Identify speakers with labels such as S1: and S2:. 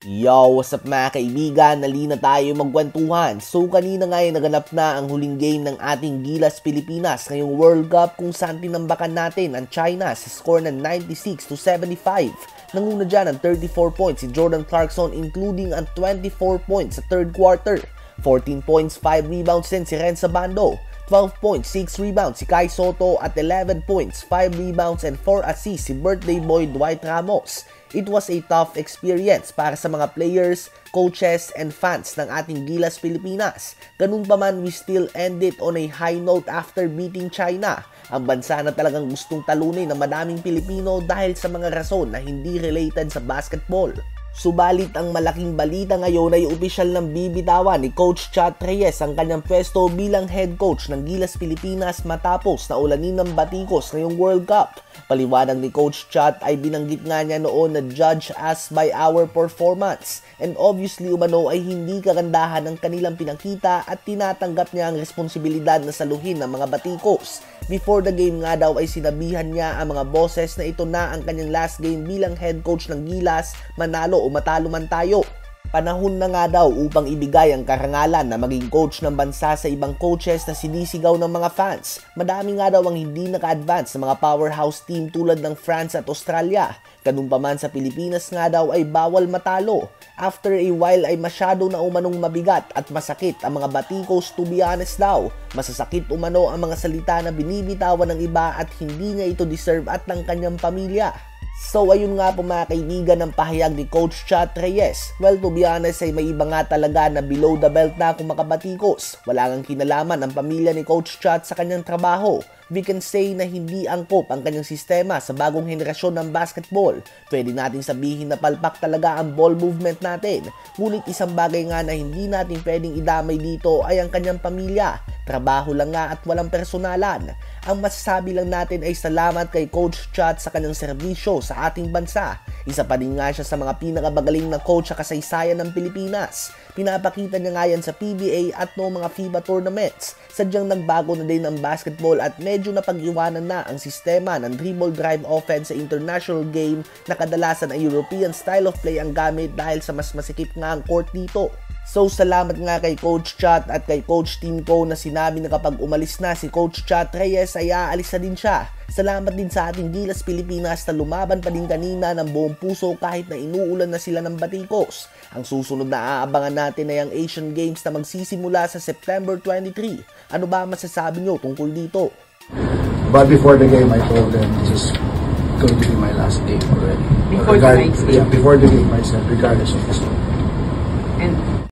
S1: Yo, what's up mga kaibigan? Nali na tayo magkwentuhan. So kanina nga ay naganap na ang huling game ng ating Gilas Pilipinas ngayong World Cup kung saan tinambakan natin ang China sa score ng 96-75. Nanguna dyan ang 34 points si Jordan Clarkson including ang 24 points sa third quarter. 14 points, 5 rebounds din si Renza Bando. 12 points, 6 rebounds si Kai Soto at 11 points, 5 rebounds and 4 assists si birthday boy Dwight Ramos. It was a tough experience para sa mga players, coaches, and fans ng ating Gilas Pilipinas. Ganun pa man, we still ended on a high note after beating China. Ang bansa na talagang gustong talunin ng madaming Pilipino dahil sa mga rason na hindi related sa basketball. Subalit ang malaking balita ngayon ay opisyal ng bibitawan ni Coach Chat Reyes ang kanyang pwesto bilang head coach ng Gilas Pilipinas matapos na ulanin ng batikos ngayong World Cup. Paliwanag ni Coach Chat ay binanggit nga niya noon na judge us by our performance and obviously umano ay hindi kagandahan ang kanilang pinakita at tinatanggap niya ang responsibilidad na saluhin ng mga batikos. Before the game nga daw ay sinabihan niya ang mga bosses na ito na ang kanyang last game bilang head coach ng Gilas, manalo o matalo man tayo. Panahon na nga daw upang ibigay ang karangalan na maging coach ng bansa sa ibang coaches na sinisigaw ng mga fans. Madami nga daw ang hindi naka-advance sa mga powerhouse team tulad ng France at Australia. Ganun pa man sa Pilipinas nga daw ay bawal matalo. After a while ay masyado na umanong mabigat at masakit ang mga batikos, to be honest daw. Masasakit umano ang mga salita na binibitawan ng iba at hindi niya ito deserve at ng kanyang pamilya. So ayun nga po mga kaibigan ang pahayag ni Coach Chat Reyes. Well, to be honest ay may iba nga talaga na below the belt na kung makabatikos. Wala ngang kinalaman ang pamilya ni Coach Chat sa kanyang trabaho. We can say na hindi angkop ang kanyang sistema sa bagong henerasyon ng basketball. Pwede natin sabihin na palpak talaga ang ball movement natin. Ngunit isang bagay nga na hindi natin pwedeng idamay dito ay ang kanyang pamilya. Trabaho lang nga at walang personalan. Ang masasabi lang natin ay salamat kay Coach Chat sa kanyang serbisyo sa ating bansa. Isa pa din nga siya sa mga pinakamagaling na coach sa kasaysayan ng Pilipinas. Pinapakita niya nga yan sa PBA at noong mga FIBA tournaments. Sadyang nagbago na din ang basketball at medyo napag-iwanan na ang sistema ng dribble drive offense sa international game na kadalasan ay European style of play ang gamit dahil sa mas masikip nga ang court dito. So salamat nga kay Coach Chat at kay Coach Team Ko na sinabi na kapag umalis na si Coach Chat Reyes ay aalis na din siya. Salamat din sa ating Gilas Pilipinas na lumaban pa din kanina ng buong puso kahit na inuulan na sila ng batikos. Ang susunod na aabangan natin ay ang Asian Games na magsisimula sa September 23. Ano ba masasabi nyo tungkol dito?
S2: But before the game I told them this is going to be my last game already. Before the game I said regardless of the score.